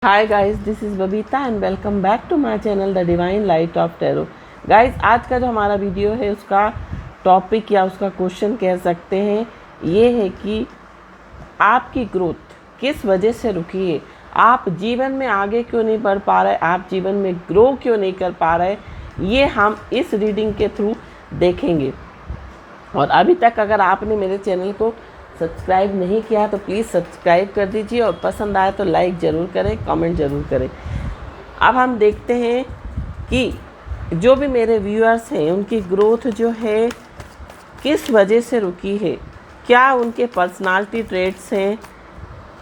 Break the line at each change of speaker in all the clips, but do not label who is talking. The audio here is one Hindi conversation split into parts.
Hi guys, this is Babita and welcome back to my channel the divine light of tarot. Guys, आज का जो हमारा वीडियो है उसका टॉपिक या उसका क्वेश्चन कह सकते हैं ये है कि आपकी ग्रोथ किस वजह से रुकी है। आप जीवन में आगे क्यों नहीं बढ़ पा रहे, आप जीवन में ग्रो क्यों नहीं कर पा रहे, ये हम इस रीडिंग के थ्रू देखेंगे। और अभी तक अगर आपने मेरे चैनल को सब्सक्राइब नहीं किया तो प्लीज़ सब्सक्राइब कर दीजिए और पसंद आए तो लाइक ज़रूर करें, कमेंट ज़रूर करें। अब हम देखते हैं कि जो भी मेरे व्यूअर्स हैं उनकी ग्रोथ जो है किस वजह से रुकी है, क्या उनके पर्सनालिटी ट्रेट्स हैं,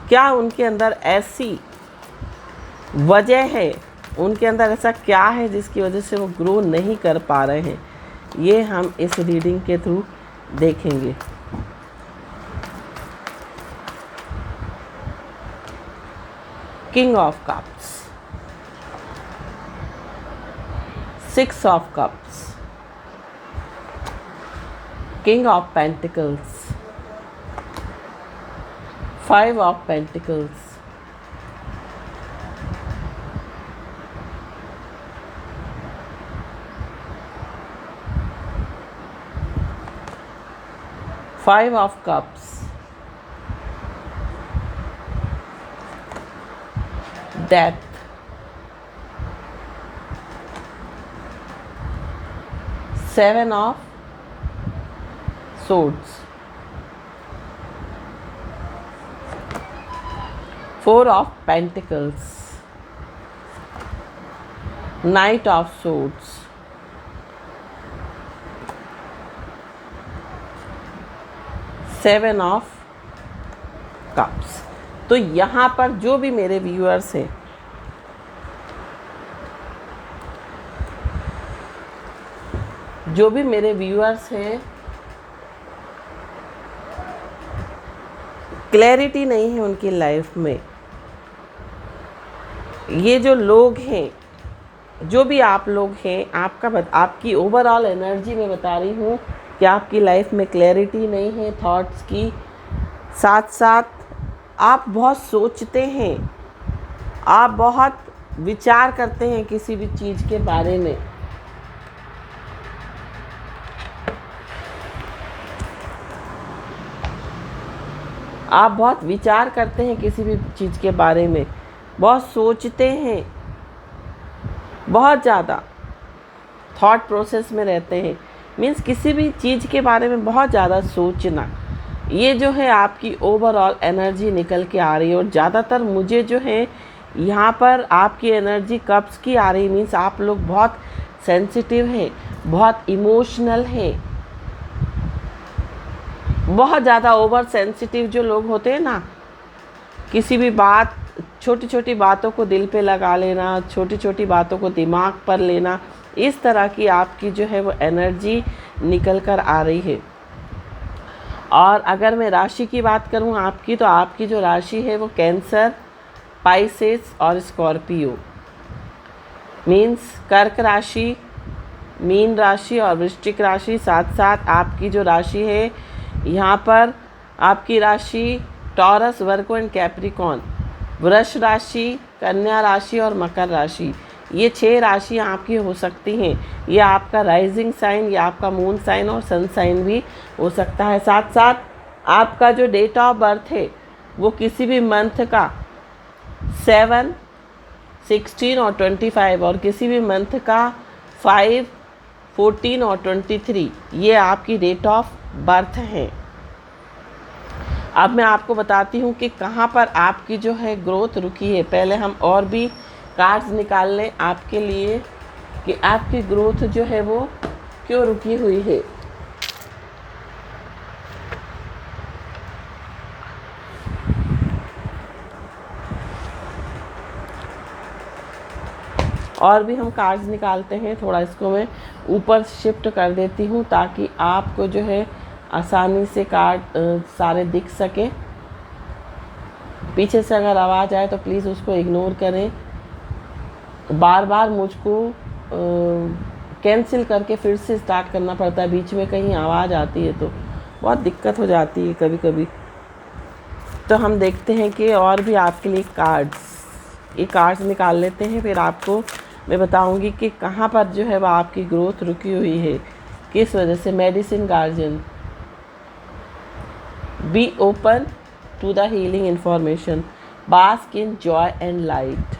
क्या उनके अंदर ऐसी वजह है, उनके अंदर ऐसा क्या है जिसकी वजह से वो ग्रो नहीं कर पा रहे हैं, ये हम इस रीडिंग के थ्रू देखेंगे। King of Cups, Six of Cups, King of Pentacles, Five of Pentacles, Five of Cups, Death, Seven of Swords, Four of Pentacles, Knight of Swords, Seven of Cups। तो यहाँ पर जो भी मेरे व्यूअर्स हैं, क्लैरिटी नहीं है उनकी लाइफ में। ये जो लोग हैं, जो भी आप लोग हैं, आपकी ओवरऑल एनर्जी में बता रही हूँ कि आपकी लाइफ में क्लैरिटी नहीं है थॉट्स की। साथ साथ आप बहुत सोचते हैं, आप बहुत विचार करते हैं किसी भी चीज़ के बारे में। आप बहुत विचार करते हैं किसी भी चीज़ के बारे में, बहुत सोचते हैं, बहुत ज़्यादा थॉट प्रोसेस में रहते हैं। मीन्स किसी भी चीज़ के बारे में बहुत ज़्यादा सोचना, ये जो है आपकी ओवरऑल एनर्जी निकल के आ रही है। और ज़्यादातर मुझे जो है यहाँ पर आपकी एनर्जी कप्स की आ रही है। मीन्स आप लोग बहुत सेंसिटिव हैं, बहुत इमोशनल हैं, बहुत ज़्यादा ओवर सेंसिटिव जो लोग होते हैं ना, किसी भी बात, छोटी छोटी बातों को दिल पे लगा लेना, छोटी छोटी बातों को दिमाग पर लेना, इस तरह की आपकी जो है वो एनर्जी निकल कर आ रही है। और अगर मैं राशि की बात करूं आपकी, तो आपकी जो राशि है वो कैंसर, पाइसेस और स्कॉर्पियो। मीन्स कर्क राशि, मीन राशि और वृश्चिक राशि। साथ साथ आपकी जो राशि है यहाँ पर आपकी राशि टॉरस, वर्गो एंड कैप्रिकॉन, वृष राशि, कन्या राशि और मकर राशि। ये 6 राशियाँ आपकी हो सकती हैं। ये आपका राइजिंग साइन, या आपका मून साइन और सन साइन भी हो सकता है। साथ साथ आपका जो डेट ऑफ बर्थ है वो किसी भी मंथ का 7, 16 और 25, और किसी भी मंथ का 5, 14 और 23, ये आपकी डेट ऑफ बर्थ है। अब मैं आपको बताती हूँ कि कहाँ पर आपकी जो है ग्रोथ रुकी है। पहले हम और भी कार्ड्स निकाल लें आपके लिए कि आपकी ग्रोथ जो है वो क्यों रुकी हुई है। और भी हम कार्ड्स निकालते हैं। थोड़ा इसको मैं ऊपर शिफ्ट कर देती हूँ ताकि आपको जो है आसानी से कार्ड सारे दिख सके। पीछे से अगर आवाज़ आए तो प्लीज़ उसको इग्नोर करें। बार बार मुझको कैंसिल करके फिर से स्टार्ट करना पड़ता है, बीच में कहीं आवाज़ आती है तो बहुत दिक्कत हो जाती है कभी कभी। तो हम देखते हैं कि और भी आपके लिए कार्ड्स। ये कार्ड्स निकाल लेते हैं, फिर आपको मैं बताऊंगी कि कहाँ पर जो है वो आपकी ग्रोथ रुकी हुई है, किस वजह से। Medicine guardian, be open to the healing information, bask in joy and light.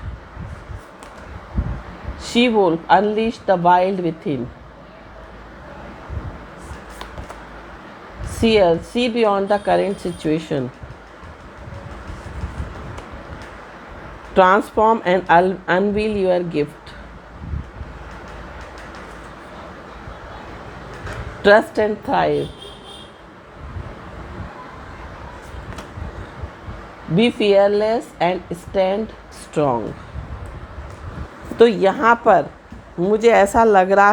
She wolf, unleash the wild with him. Seer, see beyond the current situation. Transform and unveil your gift. Trust and thrive. Be fearless and stand strong. तो यहाँ पर मुझे ऐसा लग रहा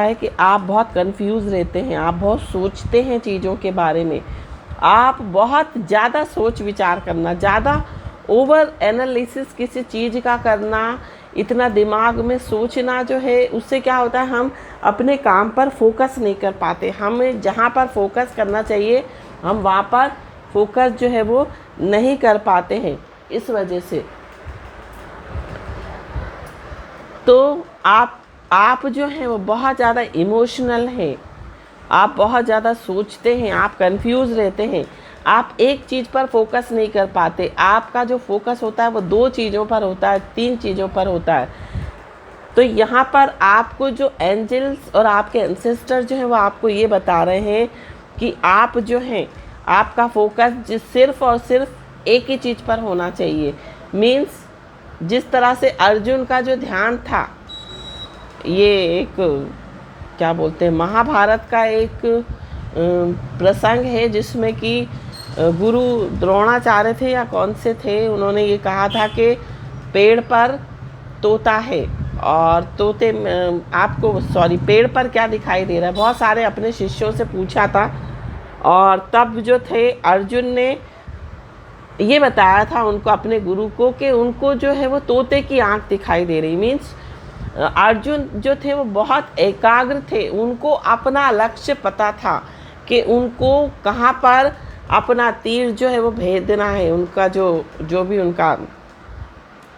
है कि आप बहुत कंफ्यूज रहते हैं, आप बहुत सोचते हैं चीज़ों के बारे में, आप बहुत ज़्यादा सोच विचार करना, ज़्यादा ओवर एनालिसिस किसी चीज़ का करना, इतना दिमाग में सोचना जो है, उससे क्या होता है, हम अपने काम पर फोकस नहीं कर पाते। हमें जहाँ पर फोकस करना चाहिए हम वहाँ पर फोकस जो है वो नहीं कर पाते हैं। इस वजह से तो आप जो हैं वो बहुत ज़्यादा इमोशनल हैं, आप बहुत ज़्यादा सोचते हैं, आप कंफ्यूज रहते हैं, आप एक चीज़ पर फोकस नहीं कर पाते। आपका जो फोकस होता है वो 2 चीज़ों पर होता है, 3 चीज़ों पर होता है। तो यहाँ पर आपको जो एंजल्स और आपके एंसेस्टर जो हैं वो आपको ये बता रहे हैं कि आप जो हैं, आपका फोकस सिर्फ़ और सिर्फ एक ही चीज़ पर होना चाहिए। मीन्स जिस तरह से अर्जुन का जो ध्यान था, ये एक क्या बोलते हैं, महाभारत का एक प्रसंग है जिसमें कि गुरु द्रोणाचार्य थे या कौन से थे, उन्होंने ये कहा था कि पेड़ पर तोता है और तोते पेड़ पर क्या दिखाई दे रहा है। बहुत सारे अपने शिष्यों से पूछा था और तब जो थे अर्जुन ने ये बताया था उनको, अपने गुरु को, कि उनको जो है वो तोते की आँख दिखाई दे रही। मीन्स अर्जुन जो थे वो बहुत एकाग्र थे, उनको अपना लक्ष्य पता था कि उनको कहाँ पर अपना तीर जो है वो भेजना है, उनका जो भी उनका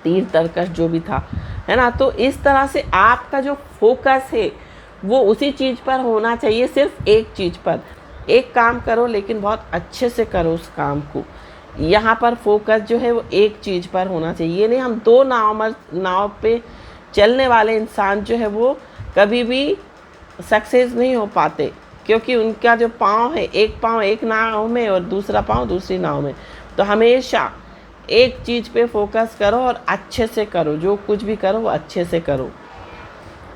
तीर तर्कश जो भी था, है ना। तो इस तरह से आपका जो फोकस है वो उसी चीज़ पर होना चाहिए, सिर्फ एक चीज़ पर। एक काम करो लेकिन बहुत अच्छे से करो उस काम को। यहाँ पर फोकस जो है वो एक चीज़ पर होना चाहिए। ये नहीं हम 2 नाव पे चलने वाले इंसान जो है वो कभी भी सक्सेस नहीं हो पाते, क्योंकि उनका जो पाँव है, एक पाँव एक नाव में और दूसरा पाँव दूसरी नाव में। तो हमेशा एक चीज़ पे फोकस करो और अच्छे से करो, जो कुछ भी करो वो अच्छे से करो,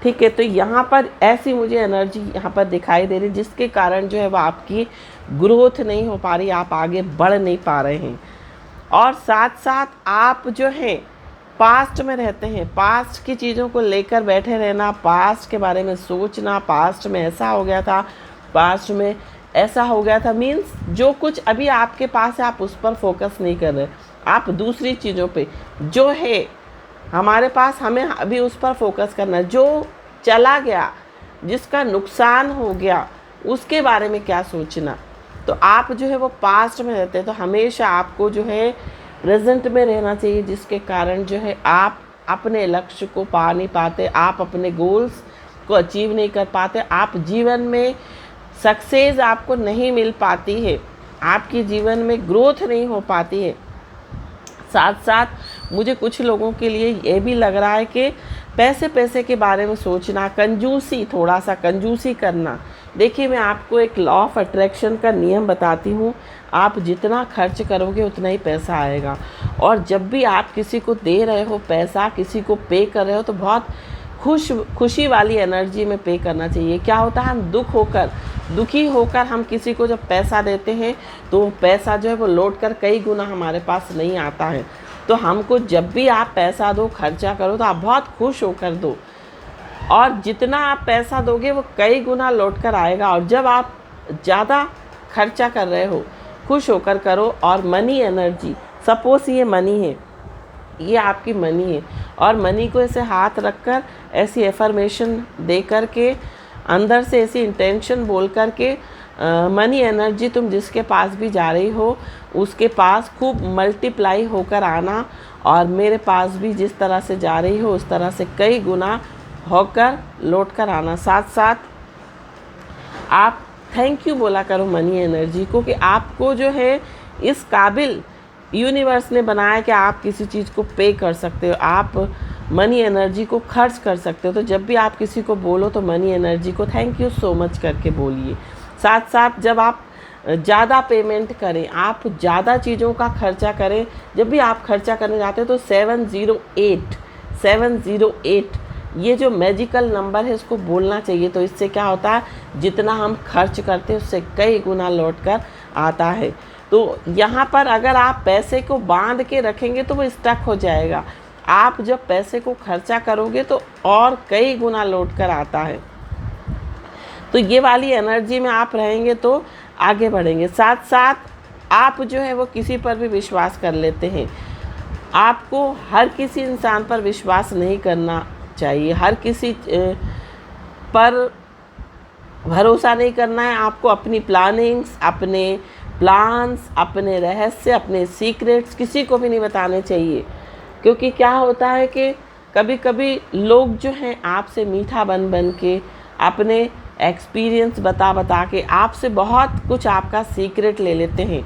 ठीक है। तो यहाँ पर ऐसी मुझे एनर्जी यहाँ पर दिखाई दे रही, जिसके कारण जो है वो आपकी ग्रोथ नहीं हो पा रही, आप आगे बढ़ नहीं पा रहे हैं। और साथ साथ आप जो हैं पास्ट में रहते हैं, पास्ट की चीज़ों को लेकर बैठे रहना, पास्ट के बारे में सोचना, पास्ट में ऐसा हो गया था, पास्ट में ऐसा हो गया था। मीन्स जो कुछ अभी आपके पास है आप उस पर फोकस नहीं कर रहे, आप दूसरी चीज़ों पे जो है हमारे पास, हमें अभी उस पर फोकस करना। जो चला गया, जिसका नुकसान हो गया, उसके बारे में क्या सोचना। तो आप जो है वो पास्ट में रहते हैं, तो हमेशा आपको जो है प्रेजेंट में रहना चाहिए, जिसके कारण जो है आप अपने लक्ष्य को पा नहीं पाते, आप अपने गोल्स को अचीव नहीं कर पाते, आप जीवन में सक्सेस आपको नहीं मिल पाती है, आपकी जीवन में ग्रोथ नहीं हो पाती है। साथ साथ मुझे कुछ लोगों के लिए ये भी लग रहा है कि पैसे के बारे में सोचना, कंजूसी, थोड़ा सा कंजूसी करना। देखिए, मैं आपको एक लॉ ऑफ अट्रैक्शन का नियम बताती हूँ, आप जितना खर्च करोगे उतना ही पैसा आएगा। और जब भी आप किसी को दे रहे हो पैसा, किसी को पे कर रहे हो, तो बहुत खुशी वाली एनर्जी में पे करना चाहिए। क्या होता है, हम दुखी होकर हम किसी को जब पैसा देते हैं तो पैसा जो है वो लौट कर कई गुना हमारे पास नहीं आता है। तो हमको जब भी आप पैसा दो, खर्चा करो, तो आप बहुत खुश होकर दो, और जितना आप पैसा दोगे वो कई गुना लौट कर आएगा। और जब आप ज़्यादा खर्चा कर रहे हो, खुश होकर करो। और मनी एनर्जी, सपोज़ ये मनी है, ये आपकी मनी है, और मनी को ऐसे हाथ रखकर ऐसी एफर्मेशन दे कर के, अंदर से ऐसी इंटेंशन बोल कर के मनी एनर्जी तुम जिसके पास भी जा रही हो उसके पास खूब मल्टीप्लाई होकर आना, और मेरे पास भी जिस तरह से जा रही हो उस तरह से कई गुना होकर लौट कर आना। साथ साथ आप थैंक यू बोला करो मनी एनर्जी को कि आपको जो है इस काबिल यूनिवर्स ने बनाया कि आप किसी चीज़ को पे कर सकते हो, आप मनी एनर्जी को खर्च कर सकते हो। तो जब भी आप किसी को बोलो तो मनी एनर्जी को थैंक यू सो मच करके बोलिए। साथ साथ जब आप ज़्यादा पेमेंट करें, आप ज़्यादा चीज़ों का खर्चा करें, जब भी आप खर्चा करने जाते हैं तो 708 ये जो मैजिकल नंबर है इसको बोलना चाहिए। तो इससे क्या होता है, जितना हम खर्च करते हैं उससे कई गुना लौट कर आता है। तो यहाँ पर अगर आप पैसे को बांध के रखेंगे तो वो स्टक हो जाएगा। आप जब पैसे को खर्चा करोगे तो और कई गुना लौट कर आता है। तो ये वाली एनर्जी में आप रहेंगे तो आगे बढ़ेंगे। साथ साथ आप जो है वो किसी पर भी विश्वास कर लेते हैं। आपको हर किसी इंसान पर विश्वास नहीं करना चाहिए, हर किसी पर भरोसा नहीं करना है। आपको अपनी प्लानिंग्स, अपने प्लान्स, अपने रहस्य, अपने सीक्रेट्स किसी को भी नहीं बताने चाहिए। क्योंकि क्या होता है कि कभी कभी लोग जो हैं आपसे मीठा बन बन के, अपने एक्सपीरियंस बता बता के आपसे बहुत कुछ आपका सीक्रेट ले लेते हैं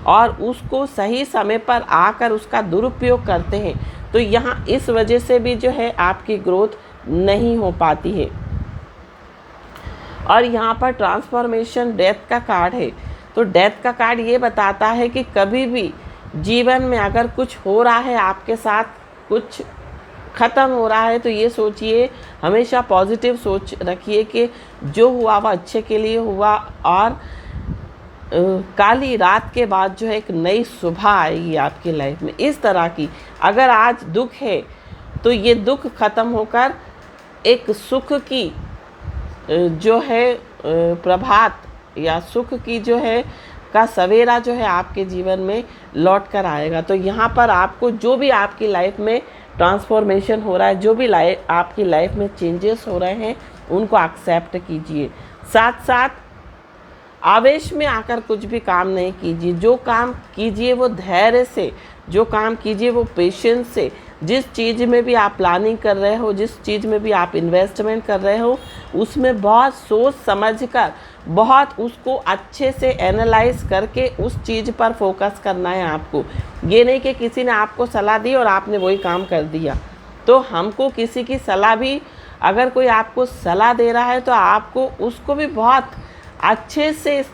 और उसको सही समय पर आकर उसका दुरुपयोग करते हैं। तो यहाँ इस वजह से भी जो है आपकी ग्रोथ नहीं हो पाती है। और यहाँ पर ट्रांसफॉर्मेशन डेथ का कार्ड है। तो डेथ का कार्ड ये बताता है कि कभी भी जीवन में अगर कुछ हो रहा है आपके साथ, कुछ ख़त्म हो रहा है, तो ये सोचिए, हमेशा पॉजिटिव सोच रखिए कि जो हुआ वह अच्छे के लिए हुआ और काली रात के बाद जो है एक नई सुबह आएगी आपकी लाइफ में। इस तरह की अगर आज दुख है तो ये दुख ख़त्म होकर एक सुख की जो है प्रभात या सुख की जो है का सवेरा जो है आपके जीवन में लौट कर आएगा। तो यहाँ पर आपको जो भी आपकी लाइफ में ट्रांसफॉर्मेशन हो रहा है, जो भी आपकी लाइफ में चेंजेस हो रहे हैं, उनको एक्सेप्ट कीजिए। साथ साथ आवेश में आकर कुछ भी काम नहीं कीजिए। जो काम कीजिए वो धैर्य से, जो काम कीजिए वो पेशेंस से। जिस चीज़ में भी आप प्लानिंग कर रहे हो, जिस चीज़ में भी आप इन्वेस्टमेंट कर रहे हो, उसमें बहुत सोच समझ कर, बहुत उसको अच्छे से एनालाइज करके उस चीज़ पर फोकस करना है आपको। ये नहीं कि किसी ने आपको सलाह दी और आपने वही काम कर दिया। तो हमको किसी की सलाह भी, अगर कोई आपको सलाह दे रहा है तो आपको उसको भी बहुत अच्छे से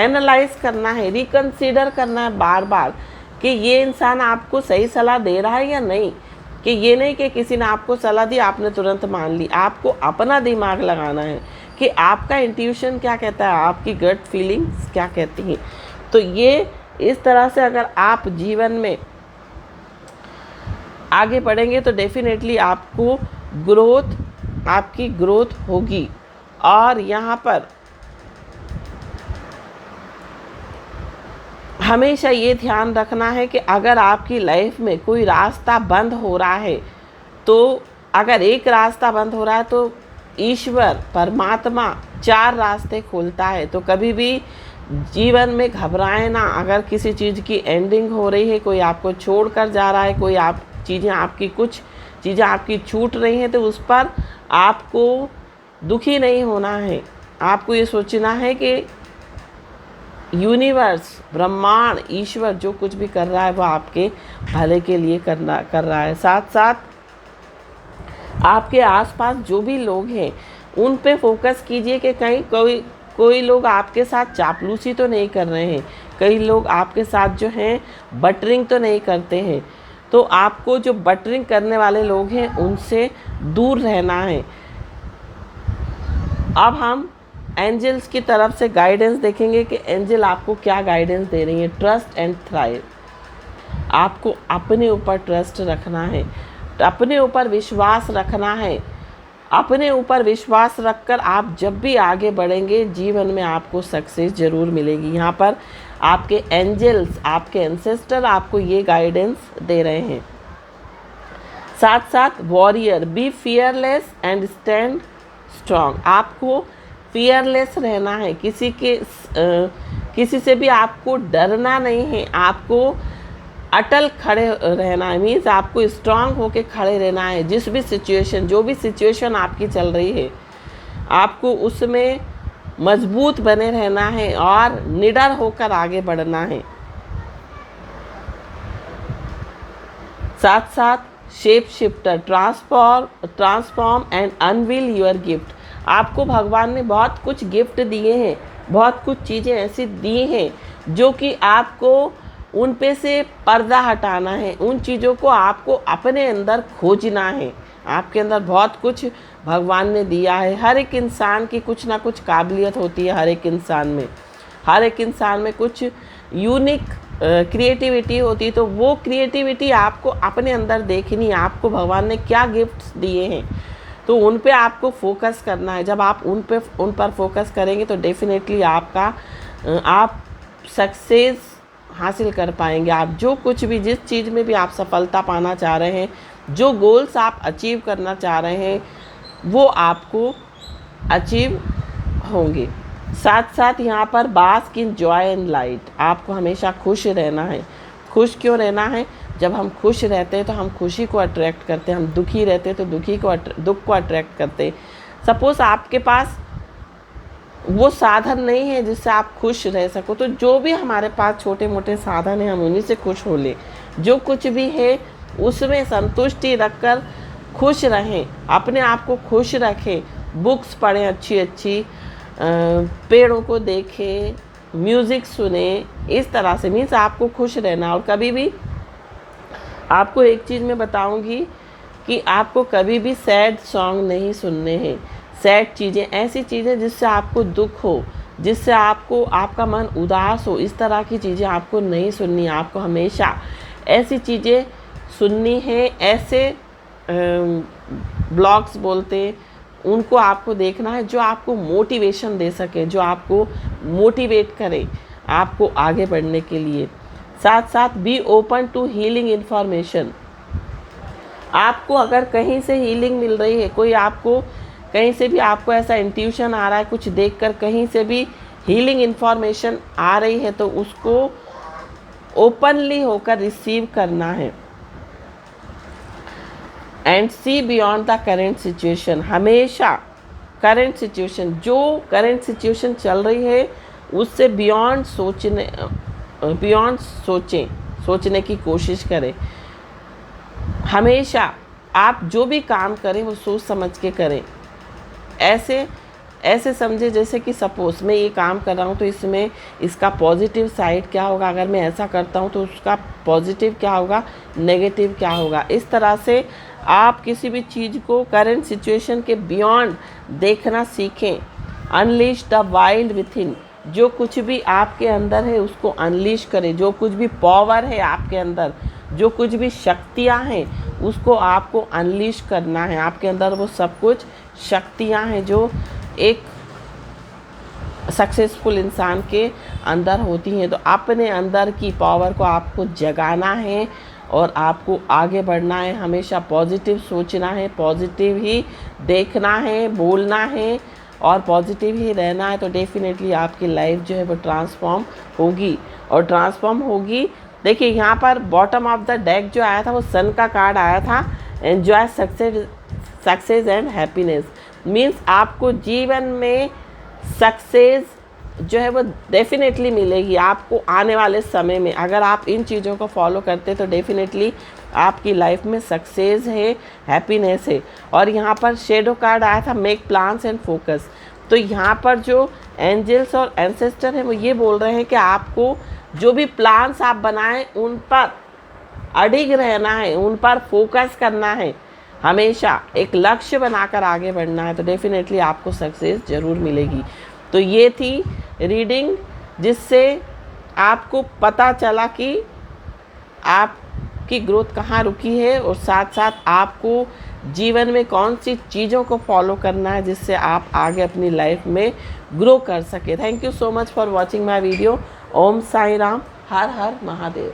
एनालाइज करना है, रिकन्सिडर करना है बार बार कि ये इंसान आपको सही सलाह दे रहा है या नहीं। कि ये नहीं कि किसी ने आपको सलाह दी आपने तुरंत मान ली। आपको अपना दिमाग लगाना है कि आपका इंट्यूशन क्या कहता है, आपकी गट फीलिंग्स क्या कहती हैं। तो ये इस तरह से अगर आप जीवन में आगे बढ़ेंगे तो डेफिनेटली आपको आपकी ग्रोथ होगी। और यहाँ पर हमेशा ये ध्यान रखना है कि अगर आपकी लाइफ में कोई रास्ता बंद हो रहा है, तो अगर एक रास्ता बंद हो रहा है तो ईश्वर परमात्मा 4 रास्ते खोलता है। तो कभी भी जीवन में घबराएं ना। अगर किसी चीज़ की एंडिंग हो रही है, कोई आपको छोड़ कर जा रहा है, कोई कुछ चीज़ें आपकी छूट रही हैं, तो उस पर आपको दुखी नहीं होना है। आपको ये सोचना है कि यूनिवर्स, ब्रह्मांड, ईश्वर जो कुछ भी कर रहा है वो आपके भले के लिए कर रहा है। साथ साथ आपके आसपास जो भी लोग हैं उन पे फोकस कीजिए कि कहीं कोई लोग आपके साथ चापलूसी तो नहीं कर रहे हैं, कई लोग आपके साथ जो हैं बटरिंग तो नहीं करते हैं। तो आपको जो बटरिंग करने वाले लोग हैं उनसे दूर रहना है। अब हम एंजल्स की तरफ से गाइडेंस देखेंगे कि एंजल आपको क्या गाइडेंस दे रही है। Trust and thrive. आपको अपने ऊपर ट्रस्ट रखना है, अपने ऊपर विश्वास रखना है। अपने ऊपर विश्वास रखकर आप जब भी आगे बढ़ेंगे जीवन में आपको सक्सेस ज़रूर मिलेगी। यहाँ पर आपके एंजल्स, आपके एंसेस्टर आपको ये गाइडेंस दे रहे हैं। साथ साथ warrior, be fearless and stand strong. आपको फियरलेस रहना है, किसी से भी आपको डरना नहीं है, आपको अटल खड़े रहना है, मीन्स आपको स्ट्रांग होके खड़े रहना है। जिस भी सिचुएशन, जो भी सिचुएशन आपकी चल रही है, आपको उसमें मजबूत बने रहना है और निडर होकर आगे बढ़ना है। साथ साथ shape shifter, transform and unveil your gift. आपको भगवान ने बहुत कुछ गिफ्ट दिए हैं, बहुत कुछ चीज़ें ऐसी दी हैं जो कि आपको उन पे से पर्दा हटाना है, उन चीज़ों को आपको अपने अंदर खोजना है। आपके अंदर बहुत कुछ भगवान ने दिया है। हर एक इंसान की कुछ ना कुछ काबिलियत होती है, हर एक इंसान में कुछ यूनिक क्रिएटिविटी होती है। तो वो क्रिएटिविटी आपको अपने अंदर देखनी है, आपको भगवान ने क्या गिफ्ट्स दिए हैं तो उन पे आपको फोकस करना है। जब आप उन पर फोकस करेंगे तो डेफिनेटली आप सक्सेस हासिल कर पाएंगे। आप जो कुछ भी, जिस चीज़ में भी आप सफलता पाना चाह रहे हैं, जो गोल्स आप अचीव करना चाह रहे हैं, वो आपको अचीव होंगे। साथ साथ यहाँ पर bask in joy and light, आपको हमेशा खुश रहना है। खुश क्यों रहना है? जब हम खुश रहते हैं तो हम खुशी को अट्रैक्ट करते हैं, हम दुखी रहते हैं तो दुख को अट्रैक्ट करते हैं। सपोज़ आपके पास वो साधन नहीं है जिससे आप खुश रह सको, तो जो भी हमारे पास छोटे मोटे साधन हैं हम उन्हीं से खुश हो लें। जो कुछ भी है उसमें संतुष्टि रखकर खुश रहें, अपने आप को खुश रखें। बुक्स पढ़ें अच्छी अच्छी, पेड़ों को देखें, म्यूज़िक सुने, इस तरह से मीन्स आपको खुश रहना। और कभी भी आपको एक चीज़ मैं बताऊंगी कि आपको कभी भी सैड सॉन्ग नहीं सुनने हैं। सैड चीज़ें, ऐसी चीज़ें जिससे आपको दुख हो, जिससे आपका मन उदास हो, इस तरह की चीज़ें आपको नहीं सुननी। आपको हमेशा ऐसी चीज़ें सुननी है, ऐसे ब्लॉग्स बोलते हैं उनको आपको देखना है जो आपको मोटिवेशन दे सके, जो आपको मोटिवेट करे आपको आगे बढ़ने के लिए। साथ साथ be open to healing information. आपको अगर कहीं से हीलिंग मिल रही है, कोई आपको कहीं से भी आपको ऐसा इंट्यूशन आ रहा है, कुछ देखकर कहीं से भी हीलिंग इन्फॉर्मेशन आ रही है, तो उसको ओपनली होकर रिसीव करना है। And see beyond the current situation, हमेशा करेंट सिचुएशन, जो करेंट सिचुएशन चल रही है उससे बियॉन्ड सोचने की कोशिश करें। हमेशा आप जो भी काम करें वो सोच समझ के करें। ऐसे समझे जैसे कि सपोज़ मैं ये काम कर रहा हूँ तो इसमें इसका पॉजिटिव साइड क्या होगा, अगर मैं ऐसा करता हूँ तो उसका पॉजिटिव क्या होगा, नेगेटिव क्या होगा। इस तरह से आप किसी भी चीज़ को करेंट सिचुएशन के बियॉन्ड देखना सीखें। अनलीश द वाइल्ड विथिन, जो कुछ भी आपके अंदर है उसको अनलीश करें। जो कुछ भी पावर है आपके अंदर, जो कुछ भी शक्तियाँ हैं उसको आपको अनलीश करना है। आपके अंदर वो सब कुछ शक्तियाँ हैं जो एक सक्सेसफुल इंसान के अंदर होती हैं। तो अपने अंदर की पावर को आपको जगाना है और आपको आगे बढ़ना है। हमेशा पॉजिटिव सोचना है, पॉजिटिव ही देखना है, बोलना है और पॉजिटिव ही रहना है। तो डेफिनेटली आपकी लाइफ जो है वो ट्रांसफॉर्म होगी और ट्रांसफॉर्म होगी। देखिए यहाँ पर बॉटम ऑफ द डेक जो आया था वो सन का कार्ड आया था, enjoy success and happiness. Means आपको जीवन में सक्सेस जो है वो डेफिनेटली मिलेगी आपको आने वाले समय में। अगर आप इन चीज़ों को फॉलो करते तो डेफिनेटली आपकी लाइफ में सक्सेस है, हैप्पीनेस है। और यहाँ पर शेडो कार्ड आया था, मेक प्लान्स एंड फोकस। तो यहाँ पर जो एंजल्स और एंसेस्टर हैं वो ये बोल रहे हैं कि आपको जो भी प्लान्स आप बनाएं उन पर अडिग रहना है, उन पर फोकस करना है, हमेशा एक लक्ष्य बनाकर आगे बढ़ना है। तो डेफिनेटली आपको सक्सेस ज़रूर मिलेगी। तो ये थी रीडिंग जिससे आपको पता चला कि आपकी ग्रोथ कहाँ रुकी है और साथ साथ आपको जीवन में कौन सी चीज़ों को फॉलो करना है जिससे आप आगे अपनी लाइफ में ग्रो कर सके। Thank you so much for watching my video. ओम साई राम, हर हर महादेव।